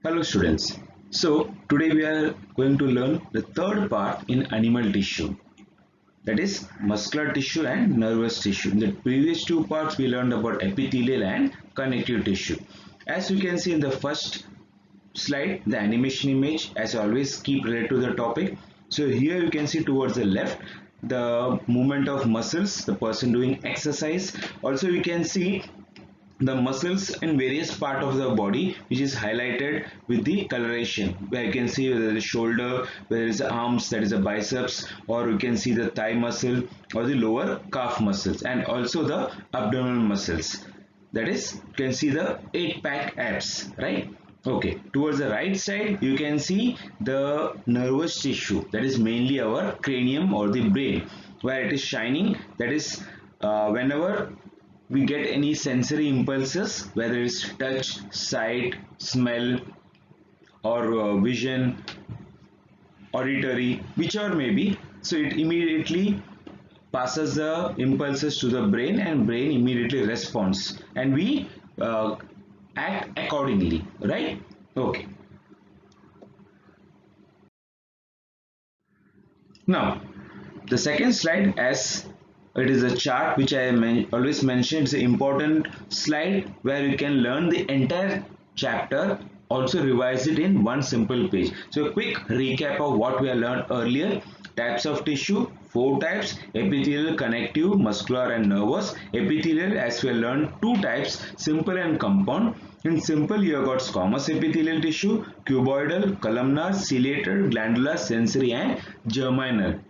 Hello students. So today we are going to learn the third part in animal tissue, that is muscular tissue and nervous tissue. In the previous two parts we learned about epithelial and connective tissue. As you can see in the first slide, the animation image, as always, keep related to the topic. So here you can see towards the left the movement of muscles, the person doing exercise. Also you can see the muscles in various part of the body which is highlighted with the coloration, where you can see whether the shoulder, whether it's the arms, that is the biceps, or you can see the thigh muscle or the lower calf muscles, and also the abdominal muscles, that is you can see the 8-pack abs, right? Okay, towards the right side you can see the nervous tissue, that is mainly our cranium or the brain, where it is shining, that is whenever we get any sensory impulses, whether it's touch, sight, smell, or vision, auditory, whichever may be, so it immediately passes the impulses to the brain and brain immediately responds and we act accordingly, right? Okay, now the second slide, as it is a chart which I always mention, it's an important slide where you can learn the entire chapter, also revise it in one simple page. So a quick recap of what we have learned earlier: types of tissue, four types: epithelial, connective, muscular and nervous. Epithelial, as we have learned, two types: simple and compound. In simple, you have got squamous epithelial tissue, cuboidal, columnar, ciliated, glandular, sensory and germinal.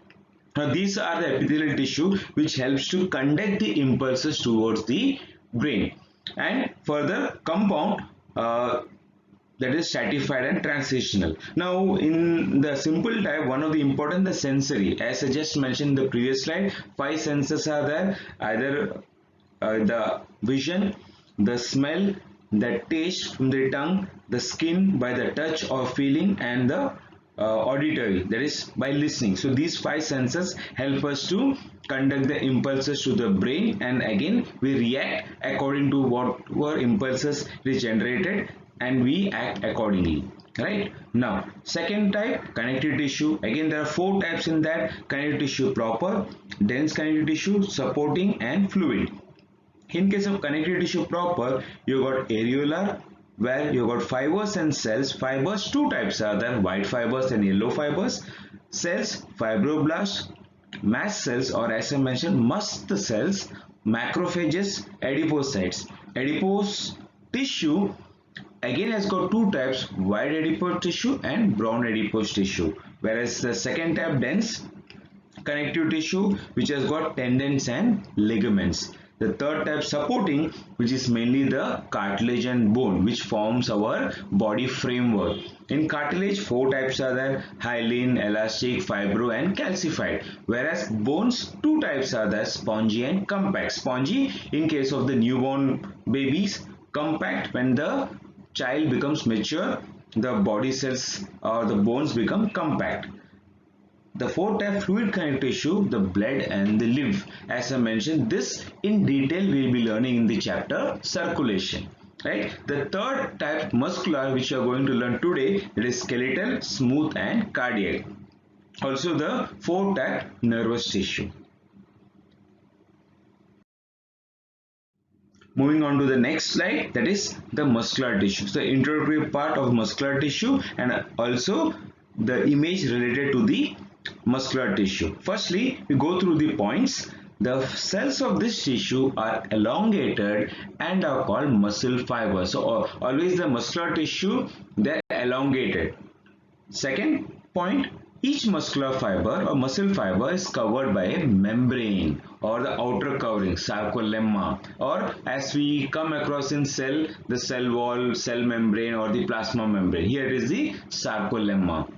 Now these are the epithelial tissue which helps to conduct the impulses towards the brain. And further, compound, that is stratified and transitional. Now in the simple type, one of the important, the sensory, as I just mentioned in the previous slide, five senses are there: either the vision, the smell, the taste from the tongue, the skin by the touch or feeling, and the auditory, that is by listening. So these five senses help us to conduct the impulses to the brain, and again we react according to what were impulses is generated and we act accordingly, right? Now second type, connective tissue. Again there are four types in that: connective tissue proper, dense connective tissue, supporting and fluid. In case of connective tissue proper, you got areolar, where you got fibers and cells. Fibers, two types are there: white fibers and yellow fibers. Cells, fibroblasts, mast cells, or as I mentioned, mast cells, macrophages, adipocytes. Adipose tissue again has got two types: white adipose tissue and brown adipose tissue, whereas the second type, dense connective tissue, which has got tendons and ligaments. The third type, supporting, which is mainly the cartilage and bone, which forms our body framework. In cartilage, four types are there: hyaline, elastic, fibro and calcified. Whereas bones, two types are there: spongy and compact. Spongy in case of the newborn babies, compact when the child becomes mature, the body cells or the bones become compact. The fourth type, fluid connective tissue, the blood and the lymph. As I mentioned, this in detail we will be learning in the chapter circulation. Right. The third type, muscular, which we are going to learn today, it is skeletal, smooth and cardiac. Also the fourth type, nervous tissue. Moving on to the next slide, that is the muscular tissue. So the introductory part of muscular tissue and also the image related to the muscular tissue. Firstly, we go through the points. The cells of this tissue are elongated and are called muscle fibers. So always the muscular tissue, they are elongated. Second point, each muscular fiber or muscle fiber is covered by a membrane or the outer covering, sarcolemma, or as we come across in cell, the cell wall, cell membrane or the plasma membrane. Here is the sarcolemma.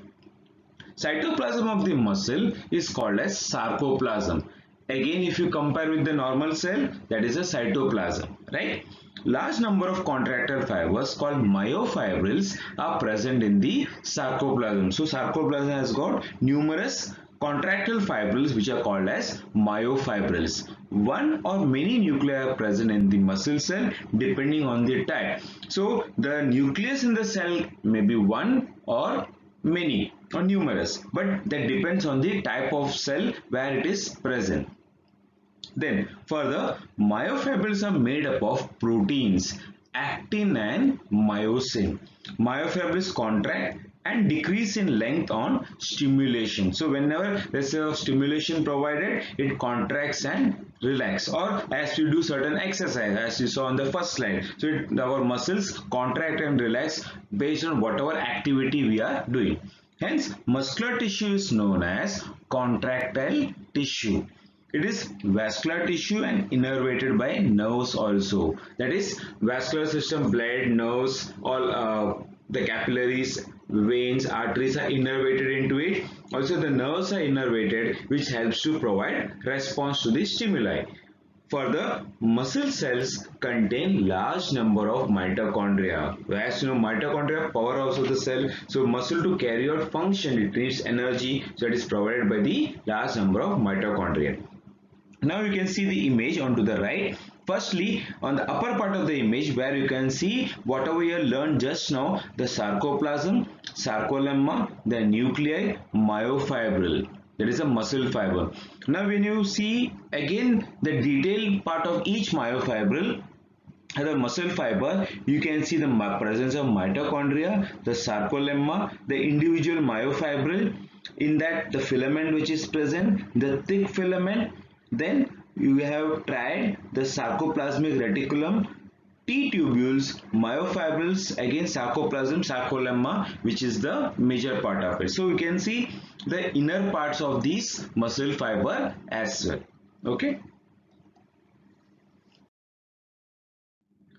Cytoplasm of the muscle is called as sarcoplasm. Again, if you compare with the normal cell, that is a cytoplasm, right? Large number of contractile fibers called myofibrils are present in the sarcoplasm. So sarcoplasm has got numerous contractile fibrils which are called as myofibrils. One or many nuclei are present in the muscle cell depending on the type. So the nucleus in the cell may be one or many or numerous, but that depends on the type of cell where it is present. Then further, myofibrils are made up of proteins, actin and myosin. Myofibrils contract and decrease in length on stimulation. So whenever there's a stimulation provided, it contracts and relax, or as we do certain exercise as you saw on the first slide. So our muscles contract and relax based on whatever activity we are doing. Hence, muscular tissue is known as contractile tissue. It is vascular tissue and innervated by nerves also. That is, vascular system, blood, nerves, all the capillaries, veins, arteries are innervated into it. Also, the nerves are innervated, which helps to provide response to the stimuli. Further, muscle cells contain large number of mitochondria. As you know, mitochondria powerhouse of the cell. So muscle to carry out function, it needs energy, so it is provided by the large number of mitochondria. Now you can see the image on to the right. Firstly, on the upper part of the image where you can see whatever you learned just now, the sarcoplasm, sarcolemma, the nuclei, myofibril. That is a muscle fiber. Now when you see again the detailed part of each myofibril, the muscle fiber, you can see the presence of mitochondria, the sarcolemma, the individual myofibril, in that the filament which is present, the thick filament, then you have tried the sarcoplasmic reticulum, T tubules, myofibrils, again sarcoplasm, sarcolemma, which is the major part of it. So you can see the inner parts of these muscle fiber as well. Okay.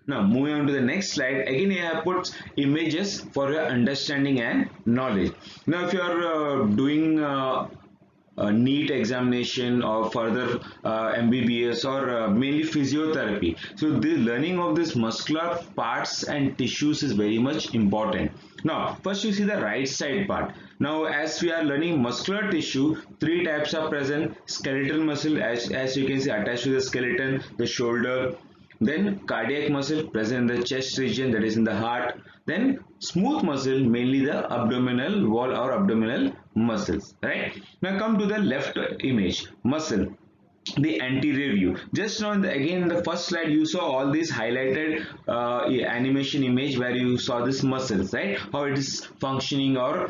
Now moving on to the next slide, again I have put images for your understanding and knowledge. Now if you are doing a NEET examination or further MBBS or mainly physiotherapy, so the learning of this muscular parts and tissues is very much important. Now first you see the right side part. Now as we are learning muscular tissue, three types are present: skeletal muscle, as you can see attached to the skeleton, the shoulder. Then cardiac muscle present in the chest region, that is in the heart. Then smooth muscle, mainly the abdominal wall or abdominal muscles, right? Now come to the left image, muscle, the anterior view. Just now again in the first slide you saw all these highlighted animation image where you saw this muscles, right, how it is functioning or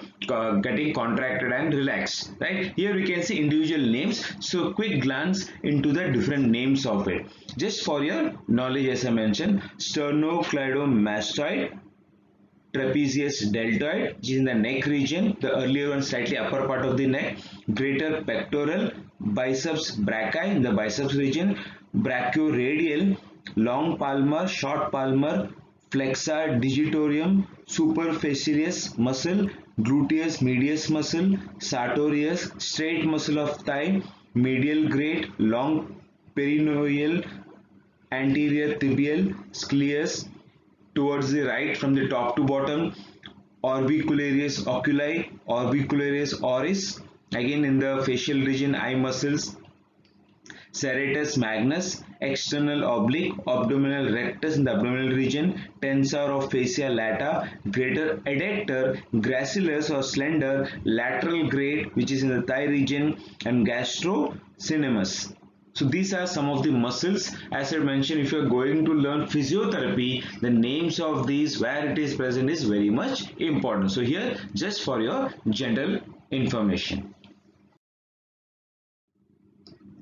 getting contracted and relaxed, right? Here we can see individual names, so quick glance into the different names of it just for your knowledge. As I mentioned, sternocleidomastoid, trapezius deltoid, which is in the neck region, the earlier one slightly upper part of the neck, greater pectoral, biceps brachii in the biceps region, brachioradial, long palmar, short palmar, flexor digitorum, superficialis muscle, gluteus medius muscle, sartorius, straight muscle of thigh, medial great, long peroneal, anterior tibial, scalenus, towards the right from the top to bottom, orbicularis oculi, orbicularis oris, again in the facial region, eye muscles, serratus magnus, external oblique, abdominal rectus in the abdominal region, tensor of fascia lata, greater adductor, gracilis or slender, lateral great, which is in the thigh region, and gastrocnemius. So these are some of the muscles. As I mentioned, if you are going to learn physiotherapy, the names of these, where it is present, is very much important. So here, just for your general information.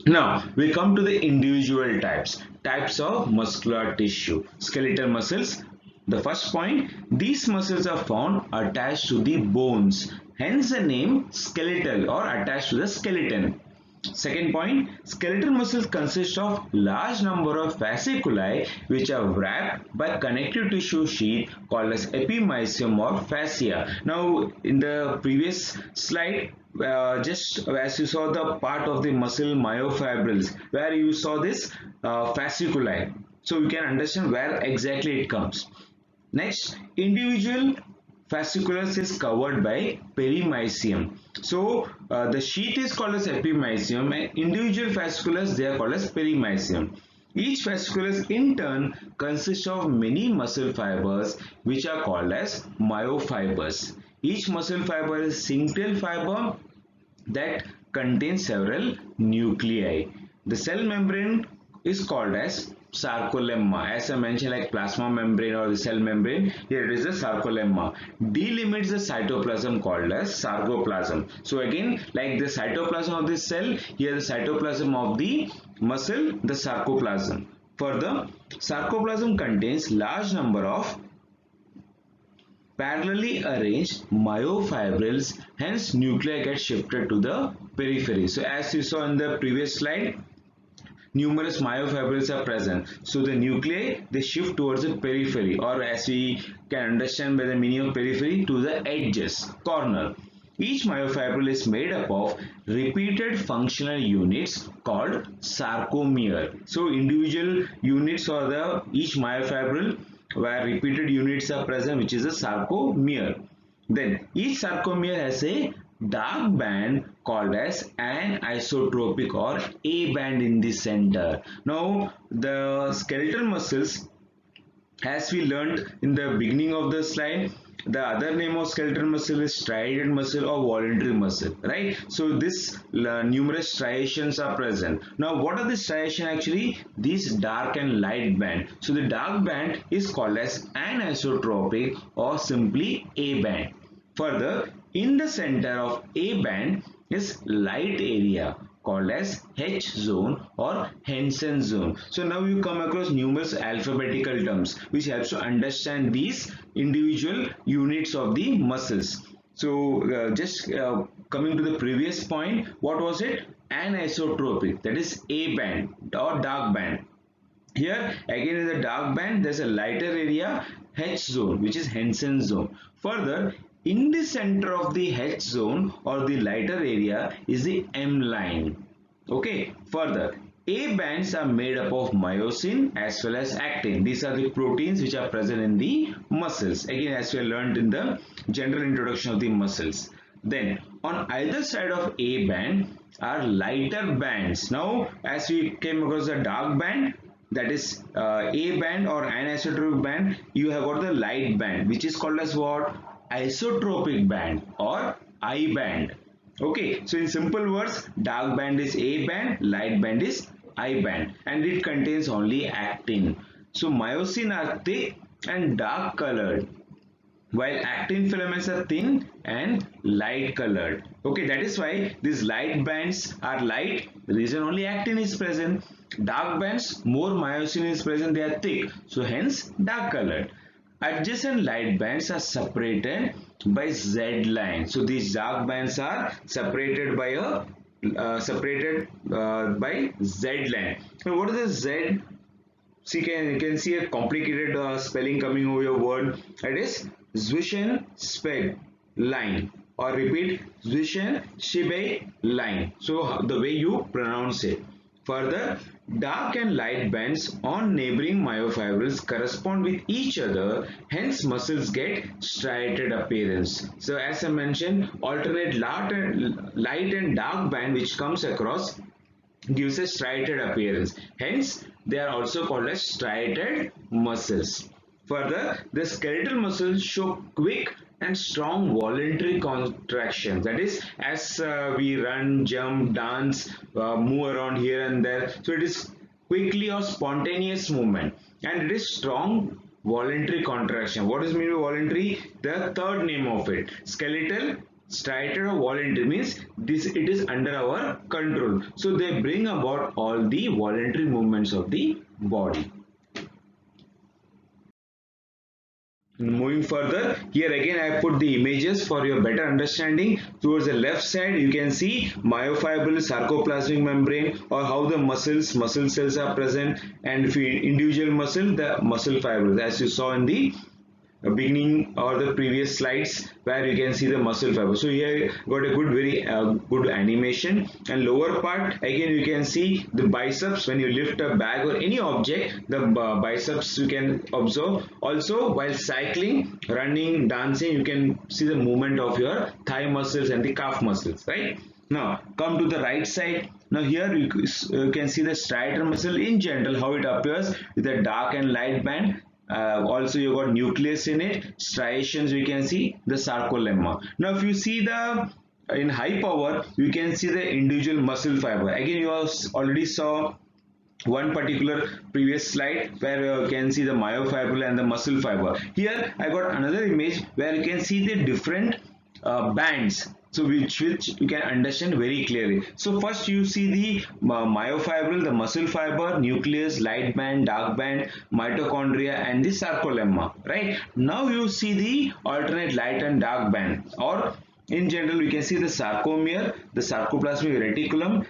Now we come to the individual types of muscular tissue. Skeletal muscles. The first point, these muscles are found attached to the bones, hence the name skeletal or attached to the skeleton. Second point, skeletal muscles consist of large number of fasciculi which are wrapped by connective tissue sheath called as epimysium or fascia. Now in the previous slide, just as you saw the part of the muscle myofibrils where you saw this fasciculi, so you can understand where exactly it comes. Next, individual fasciculus is covered by perimysium. So the sheath is called as epimysium and individual fasciculus they are called as perimysium. Each fasciculus in turn consists of many muscle fibers which are called as myofibers. Each muscle fiber is single fiber that contains several nuclei. The cell membrane is called as sarcolemma. As I mentioned, like plasma membrane or the cell membrane, here it is the sarcolemma. Delimits the cytoplasm called as sarcoplasm. So again, like the cytoplasm of this cell, here the cytoplasm of the muscle, the sarcoplasm. Further, sarcoplasm contains large number of parallelly arranged myofibrils, hence nuclei get shifted to the periphery. So as you saw in the previous slide, numerous myofibrils are present. So the nuclei they shift towards the periphery, or as we can understand by the meaning of periphery, to the edges, corner. Each myofibril is made up of repeated functional units called sarcomere. So individual units or the each myofibril where repeated units are present, which is a sarcomere. Then each sarcomere has a dark band called as anisotropic or A band in the center. Now the skeletal muscles, as we learned in the beginning of the slide, the other name of skeletal muscle is striated muscle or voluntary muscle, right? So this numerous striations are present. Now what are the striations actually? These dark and light band. So the dark band is called as anisotropic or simply A band. Further, in the center of A band is light area called as H zone or Henson zone. So now you come across numerous alphabetical terms which helps to understand these individual units of the muscles. So just coming to the previous point, what was it? Anisotropic, that is A band or dark band. Here again in the dark band there is a lighter area H zone which is Henson zone. Further, in the center of the H zone or the lighter area is the M line. Okay, further A bands are made up of myosin as well as actin. These are the proteins which are present in the muscles. Again, as we learned in the general introduction of the muscles. Then on either side of A band are lighter bands. Now as we came across the dark band, that is A band or anisotropic band, you have got the light band which is called as what? Isotropic band or I band. Okay, so in simple words, dark band is A band, light band is I band, and it contains only actin. So myosin are thick and dark colored, while actin filaments are thin and light colored. Okay, that is why these light bands are light. The reason only actin is present. Dark bands, more myosin is present, they are thick, so hence dark colored. Adjacent light bands are separated by Z line. So these dark bands are separated by by Z line. Now what is the Z? See, you can see a complicated spelling coming over your word. It is Zwischenspeg line, or repeat Zwischenspeg line. So the way you pronounce it. Further, dark and light bands on neighboring myofibrils correspond with each other, hence muscles get striated appearance. So as I mentioned, alternate light and dark band which comes across gives a striated appearance. Hence, they are also called as striated muscles. Further, the skeletal muscles show quick and strong voluntary contractions. That is, as we run, jump, dance, move around here and there. So it is quickly or spontaneous movement, and it is strong voluntary contraction. What is mean by voluntary? The third name of it, skeletal, striated or voluntary, means this it is under our control. So they bring about all the voluntary movements of the body. Moving further, here again I put the images for your better understanding. Towards the left side you can see myofibril, sarcoplasmic membrane, or how the muscle cells are present, and if you individual muscle, the muscle fibers as you saw in the beginning or the previous slides where you can see the muscle fiber. So here got a good, very good animation, and lower part again you can see the biceps. When you lift a bag or any object, the biceps you can observe. Also while cycling, running, dancing, you can see the movement of your thigh muscles and the calf muscles, right? Now come to the right side. Now here you can see the striator muscle in general, how it appears with a dark and light band. Also you got nucleus in it, striations we can see, the sarcolemma. Now if you see the in high power, you can see the individual muscle fiber. Again you already saw one particular previous slide where you can see the myofibril and the muscle fiber. Here I got another image where you can see the different bands, so which you can understand very clearly. So first you see the myofibril, the muscle fiber, nucleus, light band, dark band, mitochondria and the sarcolemma, right? Now you see the alternate light and dark band, or in general we can see the sarcomere, the sarcoplasmic reticulum,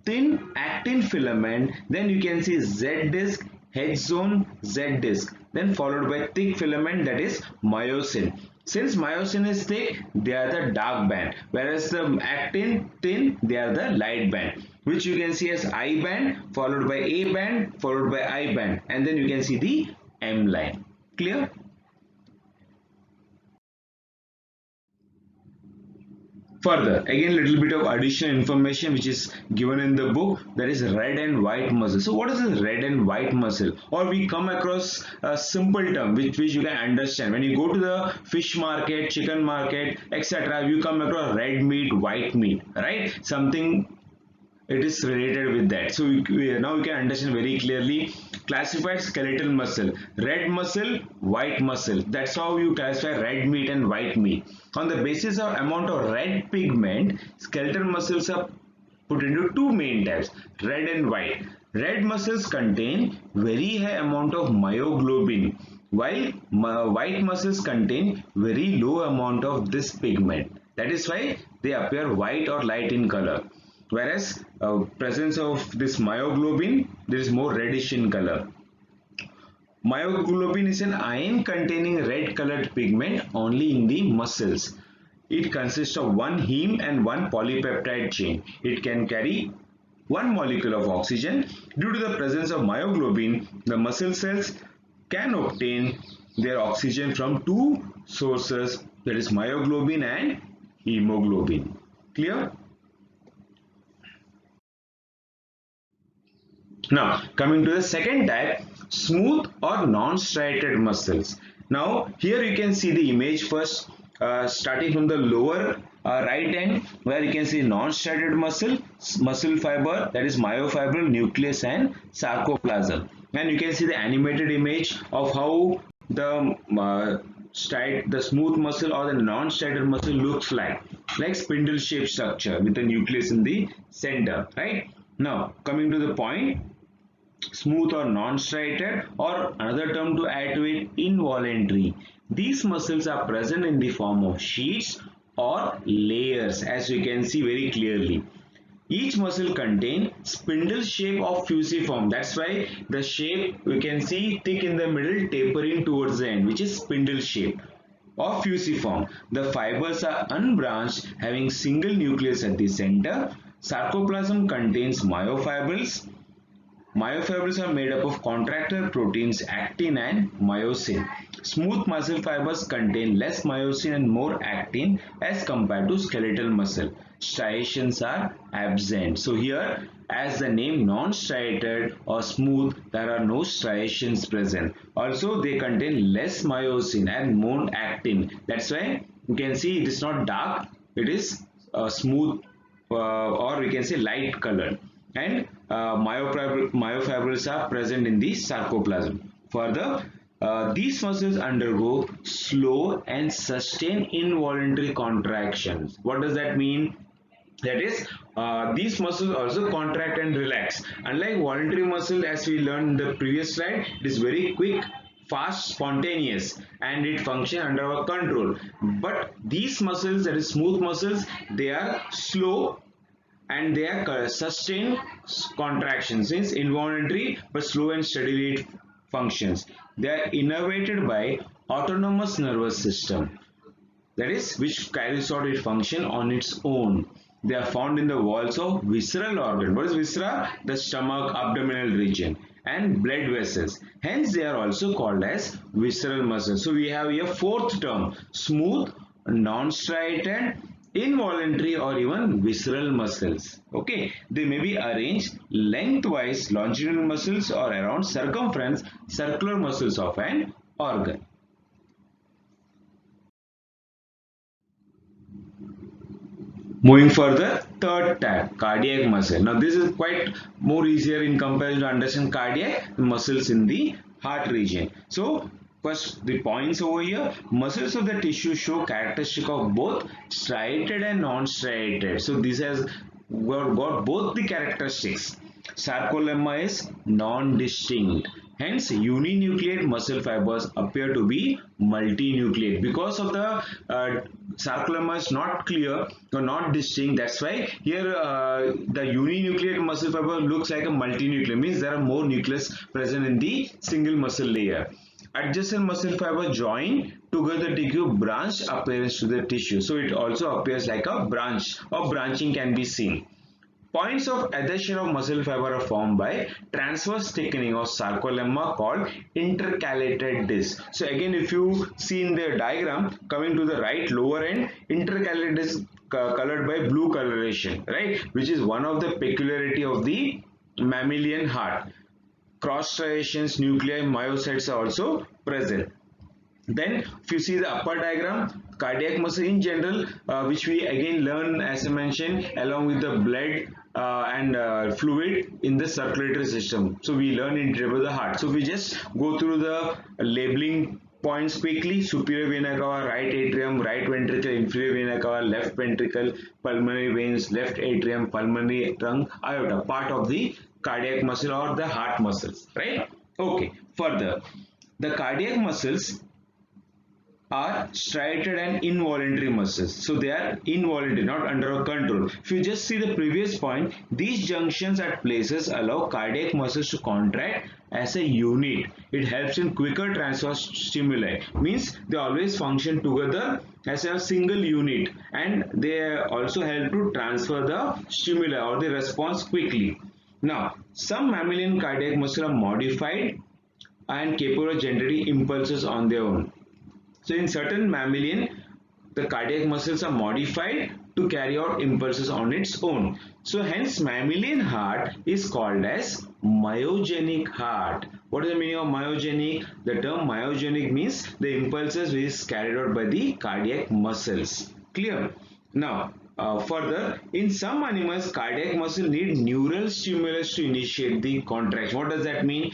thin actin filament, then you can see Z disc, H zone, Z disc, then followed by thick filament, that is myosin. Since myosin is thick, they are the dark band, whereas the actin thin, they are the light band, which you can see as I band, followed by A band, followed by I band, and then you can see the M line. Clear? Further, again little bit of additional information which is given in the book, that is red and white muscle. So what is this red and white muscle? Or we come across a simple term which you can understand. When you go to the fish market, chicken market, etc., you come across red meat, white meat, right? Something it is related with that. So now you can understand very clearly. Classified skeletal muscle, red muscle, white muscle. That's how you classify red meat and white meat. On the basis of amount of red pigment, skeletal muscles are put into two main types, red and white. Red muscles contain very high amount of myoglobin, while white muscles contain very low amount of this pigment. That is why they appear white or light in color. Whereas presence of this myoglobin, there is more reddish in color. Myoglobin is an iron containing red colored pigment only in the muscles. It consists of one heme and one polypeptide chain. It can carry one molecule of oxygen. Due to the presence of myoglobin, the muscle cells can obtain their oxygen from two sources, that is myoglobin and hemoglobin. Clear? Now coming to the second type, smooth or non-striated muscles. Now here you can see the image first, starting from the lower right end, where you can see non-striated muscle fiber, that is myofibril, nucleus and sarcoplasm, and you can see the animated image of how the smooth muscle or the non-striated muscle looks like spindle shaped structure with the nucleus in the center, right? Now coming to the point, smooth or non-striated, or another term to add to it, involuntary. These muscles are present in the form of sheets or layers, as you can see very clearly. Each muscle contains spindle shape of fusiform. That's why the shape we can see thick in the middle, tapering towards the end, which is spindle shape of fusiform. The fibers are unbranched, having single nucleus at the center. Sarcoplasm contains myofibrils. Myofibrils are made up of contractile proteins actin and myosin. Smooth muscle fibers contain less myosin and more actin as compared to skeletal muscle. Striations are absent. So here, as the name non-striated or smooth, there are no striations present. Also, they contain less myosin and more actin. That's why you can see it is not dark, it is smooth, or we can say light colored, and myofibrils are present in the sarcoplasm. Further, these muscles undergo slow and sustained involuntary contractions. What does that mean? That is, these muscles also contract and relax. Unlike voluntary muscle, as we learned in the previous slide, it is very quick, fast, spontaneous, and it functions under our control. But these muscles, that is smooth muscles, they are slow and they are sustained contractions, since involuntary but slow and steadily it functions. They are innervated by autonomous nervous system, that is, which carries out its function on its own. They are found in the walls of visceral organ. What is viscera? The stomach, abdominal region, and blood vessels. Hence, they are also called as visceral muscles. So we have here fourth term: smooth, non-striated, involuntary, or even visceral muscles. Okay, they may be arranged lengthwise, longitudinal muscles, or around circumference, circular muscles of an organ. Moving further, third type, cardiac muscle. Now this is quite more easier in comparison to understand cardiac muscles in the heart region. So first the points over here, muscles of the tissue show characteristic of both striated and non-striated. So this has got both the characteristics. Sarcolemma is non-distinct. Hence, uninucleate muscle fibers appear to be multinucleate. Because of the sarcolemma is not clear or not distinct, that's why here the uninucleate muscle fiber looks like a multinucleate. Means there are more nucleus present in the single muscle layer. Adjacent muscle fiber join together to give branched appearance to the tissue. So it also appears like a branch, or branching can be seen. Points of adhesion of muscle fiber are formed by transverse thickening of sarcolemma called intercalated disc. So again, if you see in the diagram, coming to the right lower end, intercalated disc colored by blue coloration, right, which is one of the peculiarity of the mammalian heart. Cross striations, nuclei, myocytes are also present. Then if you see the upper diagram, cardiac muscle in general, which we again learn, as I mentioned, along with the blood and fluid in the circulatory system. So we learn it about the heart. So we just go through the labeling points quickly: superior vena cava, right atrium, right ventricle, inferior vena cava, left ventricle, pulmonary veins, left atrium, pulmonary trunk, aorta, part of the cardiac muscle or the heart muscles, right? Okay, further, the cardiac muscles are striated and involuntary muscles. So they are involuntary, not under our control. If you just see the previous point, these junctions at places allow cardiac muscles to contract as a unit. It helps in quicker transfer stimuli. Means they always function together as a single unit, and they also help to transfer the stimuli or the response quickly. Now, some mammalian cardiac muscles are modified and capable of generating impulses on their own. So in certain mammalian, the cardiac muscles are modified to carry out impulses on its own. So hence mammalian heart is called as myogenic heart. What is the meaning of myogenic? The term myogenic means the impulses which is carried out by the cardiac muscles. Clear? Now, further, in some animals, cardiac muscle need neural stimulus to initiate the contraction. What does that mean?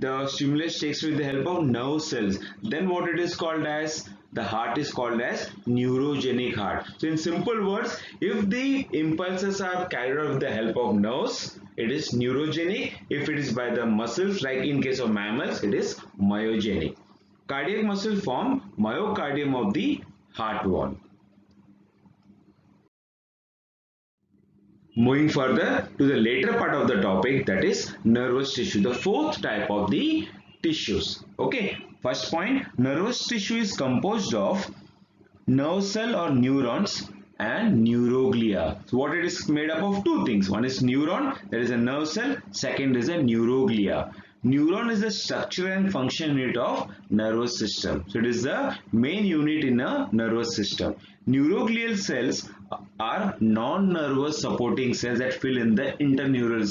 The stimulus takes with the help of nerve cells. Then what it is called as? The heart is called as neurogenic heart. So in simple words, if the impulses are carried out with the help of nerves, it is neurogenic. If it is by the muscles, like in case of mammals, it is myogenic. Cardiac muscle form myocardium of the heart wall. Moving further to the later part of the topic, that is nervous tissue, the fourth type of the tissues. Okay, first point, nervous tissue is composed of nerve cell or neurons and neuroglia. So what it is made up of? Two things. One is neuron, that is a nerve cell. Second is a neuroglia. Neuron is the structure and function unit of nervous system. So it is the main unit in a nervous system. Neuroglial cells are non-nervous supporting cells that fill in the interneural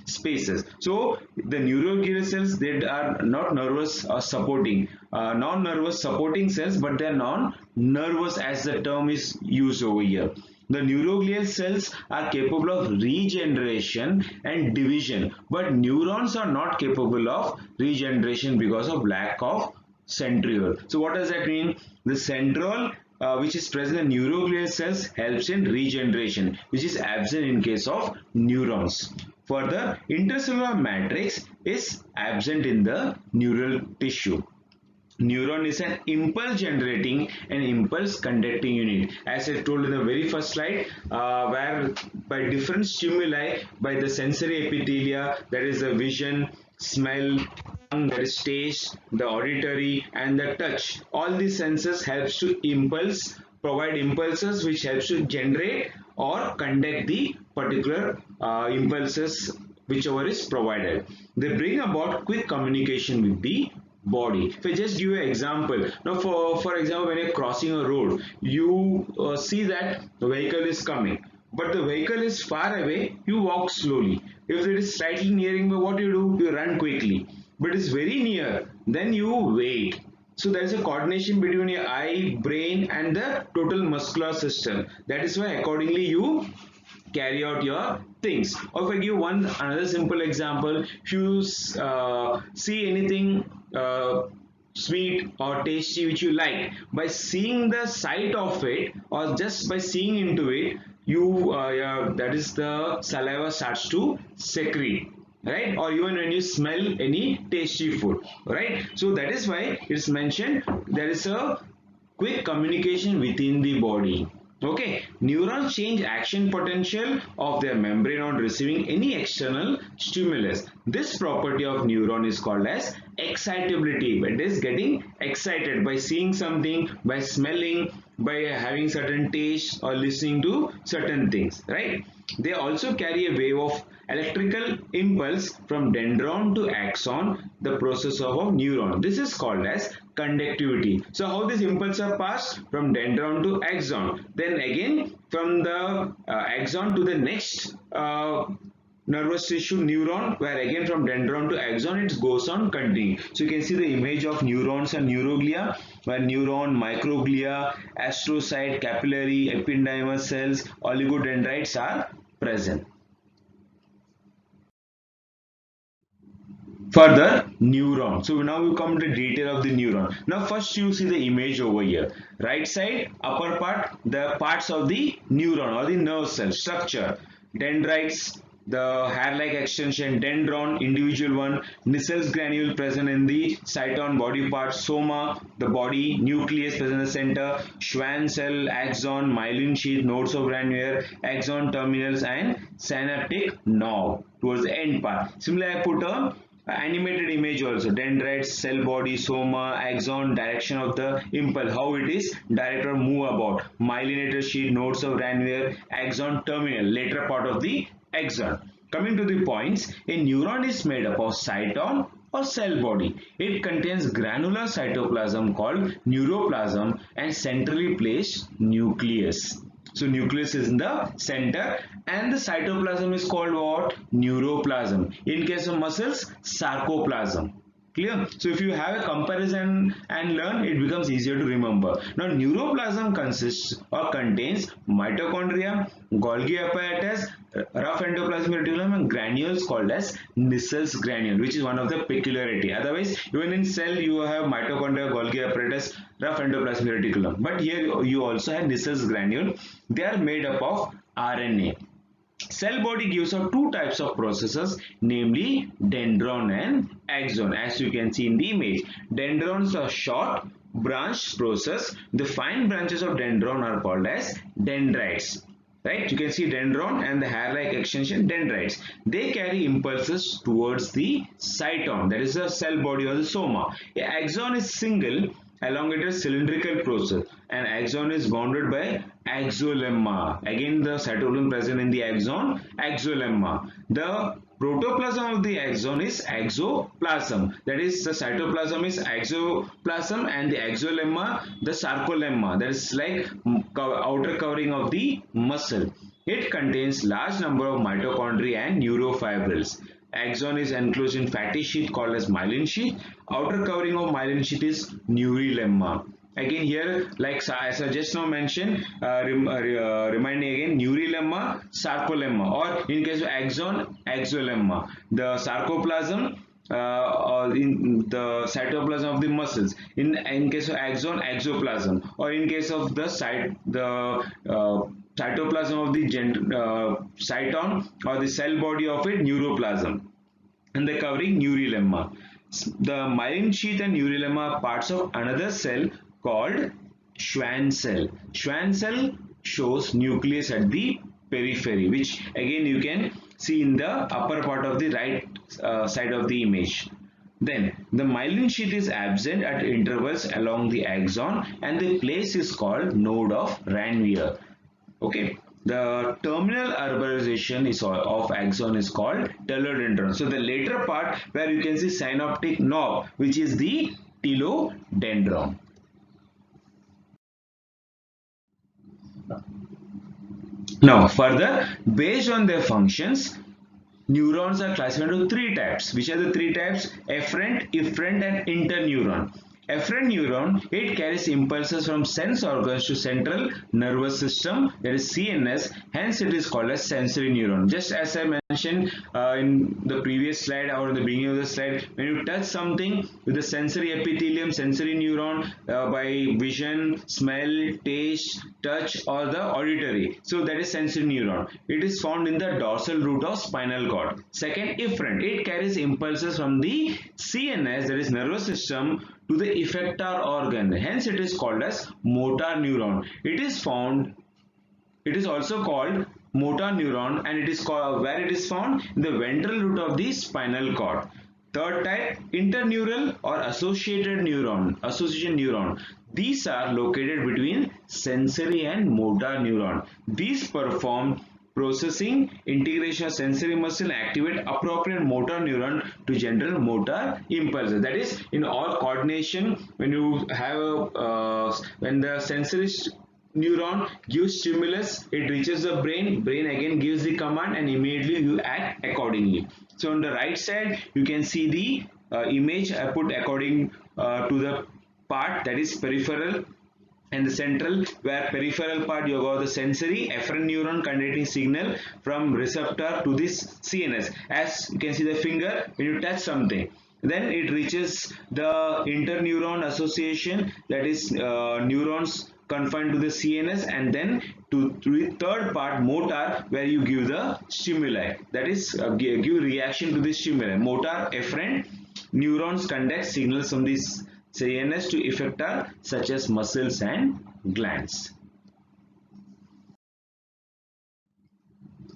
spaces. So the neuroglial cells, they are not nervous or supporting, non-nervous supporting cells, but they are non-nervous as the term is used over here. The neuroglial cells are capable of regeneration and division, but neurons are not capable of regeneration because of lack of centriole. So what does that mean? The centriole which is present in neuroglial cells helps in regeneration, which is absent in case of neurons. Further, intercellular matrix is absent in the neural tissue. Neuron is an impulse generating and impulse conducting unit, as I told in the very first slide, where by different stimuli, by the sensory epithelia, that is the vision, smell, tongue, that is taste, the auditory and the touch. All these senses helps to provide impulses which helps to generate or conduct the particular impulses whichever is provided. They bring about quick communication with the body. If I just give you an example, now for example, when you're crossing a road, you see that the vehicle is coming, but the vehicle is far away, you walk slowly. If it is slightly nearing, what do? You run quickly. But it's very near, then you wait. So there is a coordination between your eye, brain and the total muscular system. That is why accordingly you carry out your things. Or if I give one another simple example, if you see anything sweet or tasty which you like, by seeing the sight of it or just by seeing into it, you that is the saliva starts to secrete, right? Or even when you smell any tasty food, right? So that is why it's mentioned there is a quick communication within the body. Okay, neurons change action potential of their membrane on receiving any external stimulus. This property of neuron is called as excitability. It is getting excited by seeing something, by smelling, by having certain taste or listening to certain things, right? They also carry a wave of electrical impulse from dendron to axon, the process of a neuron. This is called as conductivity. So how this impulse are passed from dendron to axon, then again from the axon to the next nervous tissue neuron, where again from dendron to axon it goes on continuing. So you can see the image of neurons and neuroglia, where neuron, microglia, astrocyte, capillary, ependymal cells, oligodendrites are present. Further, neuron. So now we come to detail of the neuron. Now first you see the image over here. Right side, upper part, the parts of the neuron or the nerve cell structure. Dendrites, the hair-like extension, dendron, individual one, Nissel's granule present in the cyton body part, soma, the body, nucleus present in the center, Schwann cell, axon, myelin sheath, nodes of granule, axon terminals and synaptic knob towards the end part. Similarly, I put a animated image also, dendrites, cell body, soma, axon, direction of the impulse, how it is direct or move about, myelinated sheath, nodes of granule, axon terminal, later part of the axon. Coming to the points, a neuron is made up of cyton or cell body. It contains granular cytoplasm called neuroplasm and centrally placed nucleus. So nucleus is in the center and the cytoplasm is called what? Neuroplasm. In case of muscles, sarcoplasm. Clear? So if you have a comparison and learn, it becomes easier to remember. Now neuroplasm consists or contains mitochondria, Golgi apparatus, rough endoplasmic reticulum and granules called as Nissel's granule, which is one of the peculiarity. Otherwise, even in cell you have mitochondria, Golgi apparatus, rough endoplasmic reticulum. But here you also have Nissel's granule. They are made up of RNA. Cell body gives out two types of processes, namely dendron and axon. As you can see in the image, dendrons are short branched process. The fine branches of dendron are called as dendrites. Right? You can see dendron and the hair-like extension dendrites. They carry impulses towards the cyton, that is the cell body or the soma. A axon is single elongated cylindrical process and axon is bounded by axolemma. Again the cytoplasm present in the axon, axolemma. The protoplasm of the axon is axoplasm, that is the cytoplasm is axoplasm and the axolemma the sarcolemma, that is like outer covering of the muscle. It contains large number of mitochondria and neurofibrils. Axon is enclosed in fatty sheath called as myelin sheath. Outer covering of myelin sheath is neurolemma. Again here, like as I just now mentioned, reminding again, neurolemma, sarcolemma, or in case of axon, axolemma. The sarcoplasm or in the cytoplasm of the muscles. In case of axon, axoplasm, or in case of the cytoplasm of the cyton or the cell body of it, neuroplasm, and the covering neurolemma. The myelin sheath and neurolemma are parts of another cell called Schwann cell. Schwann cell shows nucleus at the periphery, which again you can see in the upper part of the right side of the image. Then the myelin sheath is absent at intervals along the axon and the place is called node of Ranvier. Okay, the terminal urbanization of axon is called telodendron. So the later part where you can see synaptic knob, which is the telodendron. Now further, based on their functions, neurons are classified into three types. Which are the three types? Efferent, efferent and interneuron. Efferent neuron, it carries impulses from sense organs to central nervous system, that is CNS, hence it is called as sensory neuron. Just as I mentioned in the previous slide or in the beginning of the slide, when you touch something with the sensory epithelium, sensory neuron by vision, smell, taste, touch or the auditory. So that is sensory neuron. It is found in the dorsal root of spinal cord. Second, efferent, it carries impulses from the CNS, that is nervous system, to the effector organ, hence it is called as motor neuron. It is also called motor neuron, and it is called, where it is found in the ventral root of the spinal cord. Third type, interneural or association neuron. These are located between sensory and motor neuron. These perform processing, integration of sensory muscle, activate appropriate motor neuron to generate motor impulses. That is, in all coordination, when you have when the sensory neuron gives stimulus, it reaches the brain again gives the command, and immediately you act accordingly. So on the right side, you can see the image I put according to the part, that is peripheral and the central, where peripheral part you got the sensory efferent neuron conducting signal from receptor to this CNS. As you can see the finger, when you touch something, then it reaches the interneuron association, that is neurons confined to the CNS, and then to the third part, motor, where you give the stimuli, that is give reaction to the stimuli. Motor efferent neurons conduct signals from this CNS to effector such as muscles and glands.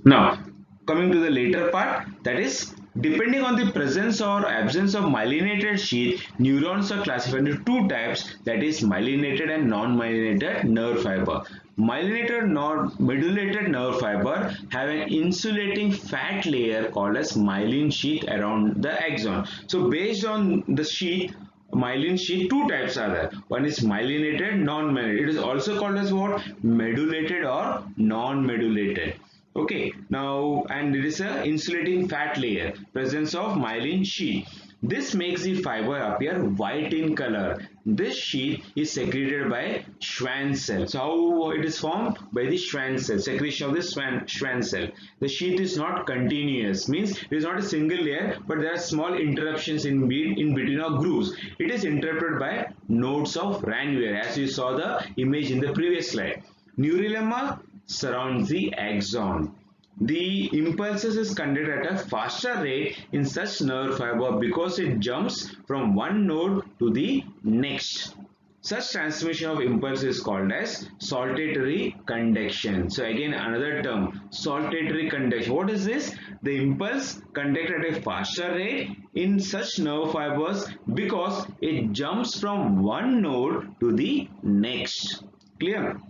Now, coming to the later part, that is, depending on the presence or absence of myelinated sheath, neurons are classified into two types, that is myelinated and non-myelinated nerve fiber. Myelinated medullated nerve fiber have an insulating fat layer called as myelin sheath around the axon. So based on the sheath, myelin sheath, two types are there. One is myelinated, non-myelinated. It is also called as what? Medullated or non-medullated. Okay, now, and it is a insulating fat layer, presence of myelin sheath. This makes the fiber appear white in color. This sheath is secreted by Schwann cell. So how it is formed? By the Schwann cell, secretion of the Schwann cell. The sheath is not continuous, means it is not a single layer, but there are small interruptions in between or grooves. It is interrupted by nodes of Ranvier, as you saw the image in the previous slide. Neurilemma surrounds the axon. The impulses is conducted at a faster rate in such nerve fiber because it jumps from one node to the next. Such transmission of impulse is called as saltatory conduction. So again another term, saltatory conduction. What is this? The impulse conducted at a faster rate in such nerve fibers because it jumps from one node to the next. Clear?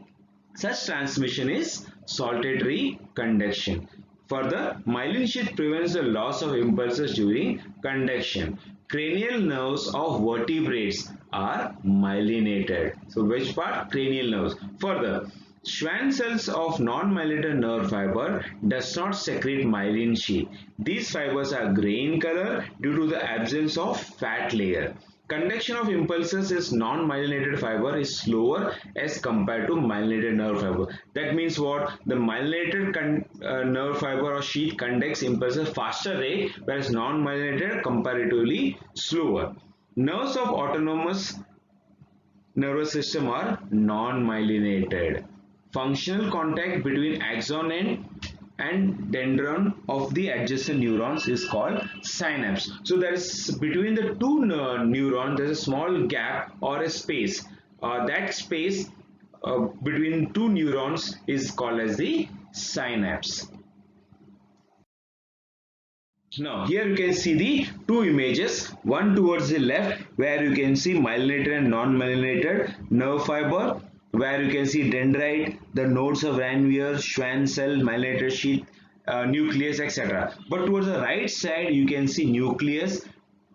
Such transmission is saltatory conduction. Further, myelin sheath prevents the loss of impulses during conduction. Cranial nerves of vertebrates are myelinated. So which part? Cranial nerves. Further, Schwann cells of non-myelinated nerve fiber does not secrete myelin sheath. These fibers are grey in color due to the absence of fat layer. Conduction of impulses is non-myelinated fiber is slower as compared to myelinated nerve fiber. That means what? The myelinated nerve fiber or sheath conducts impulses faster rate, whereas non-myelinated comparatively slower. Nerves of autonomous nervous system are non-myelinated. Functional contact between axon and dendron of the adjacent neurons is called synapse. So there is between the two neurons there is a small gap or a space. That space between two neurons is called as the synapse. Now here you can see the two images, one towards the left where you can see myelinated and non-myelinated nerve fiber, where you can see dendrite, the nodes of Ranvier, Schwann cell, myelinated sheath, nucleus, etc. But towards the right side you can see nucleus,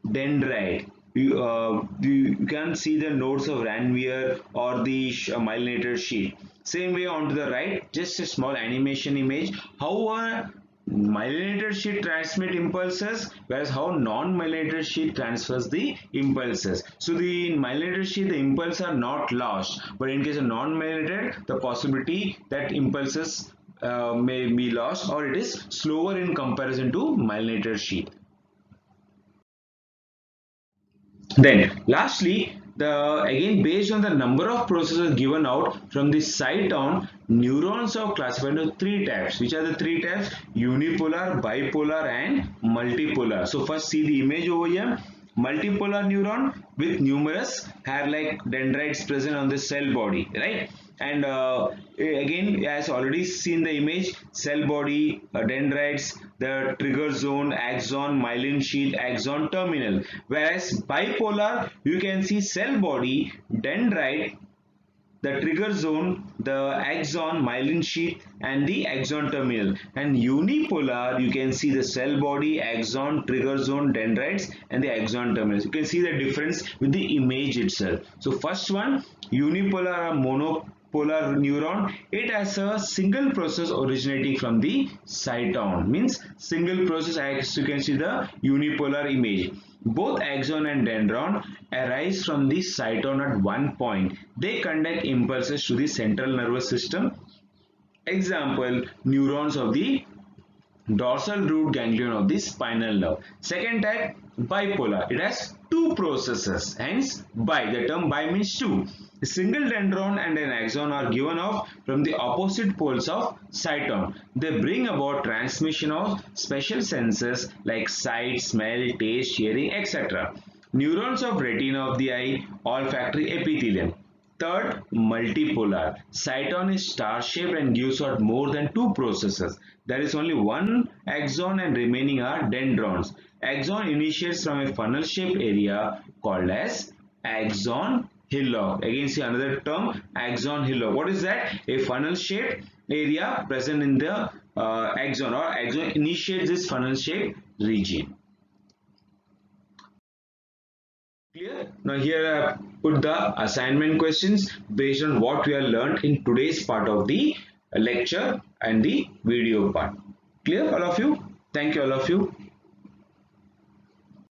dendrite. You can see the nodes of Ranvier or the myelinated sheath. Same way on to the right, just a small animation image. How myelinated sheath transmit impulses, whereas how non-myelinated sheath transfers the impulses. So the myelinated sheath, the impulses are not lost, but in case of non-myelinated, the possibility that impulses may be lost or it is slower in comparison to myelinated sheath. Then lastly, the again based on the number of processes given out from the cyton, neurons are classified into three types. Which are the three types? Unipolar, bipolar and multipolar. So first see the image over here. Multipolar neuron with numerous hair-like dendrites present on the cell body, right? And again, as already seen the image, cell body, dendrites, the trigger zone, axon, myelin sheath, axon terminal. Whereas bipolar, you can see cell body, dendrite, the trigger zone, the axon, myelin sheath and the axon terminal. And unipolar, you can see the cell body, axon, trigger zone, dendrites and the axon terminals. You can see the difference with the image itself. So first one, unipolar or monopolar neuron, it has a single process originating from the cyton, means single process, as you can see the unipolar image. Both axon and dendron arise from the cyton at one point. They conduct impulses to the central nervous system. Example, neurons of the dorsal root ganglion of the spinal nerve. Second type, bipolar. It has two processes, hence bi. The term bi means two. A single dendron and an axon are given off from the opposite poles of cyton. They bring about transmission of special senses like sight, smell, taste, hearing, etc. Neurons of retina of the eye, olfactory epithelium. Third, multipolar. Cyton is star-shaped and gives out more than two processes. There is only one axon and remaining are dendrons. Axon initiates from a funnel-shaped area called as axon hillock. Again, see another term, axon hillock. What is that? A funnel-shaped area present in the axon, or axon initiates this funnel-shaped region. Clear? Now here I have put the assignment questions based on what we have learned in today's part of the lecture and the video part. Clear all of you? Thank you all of you.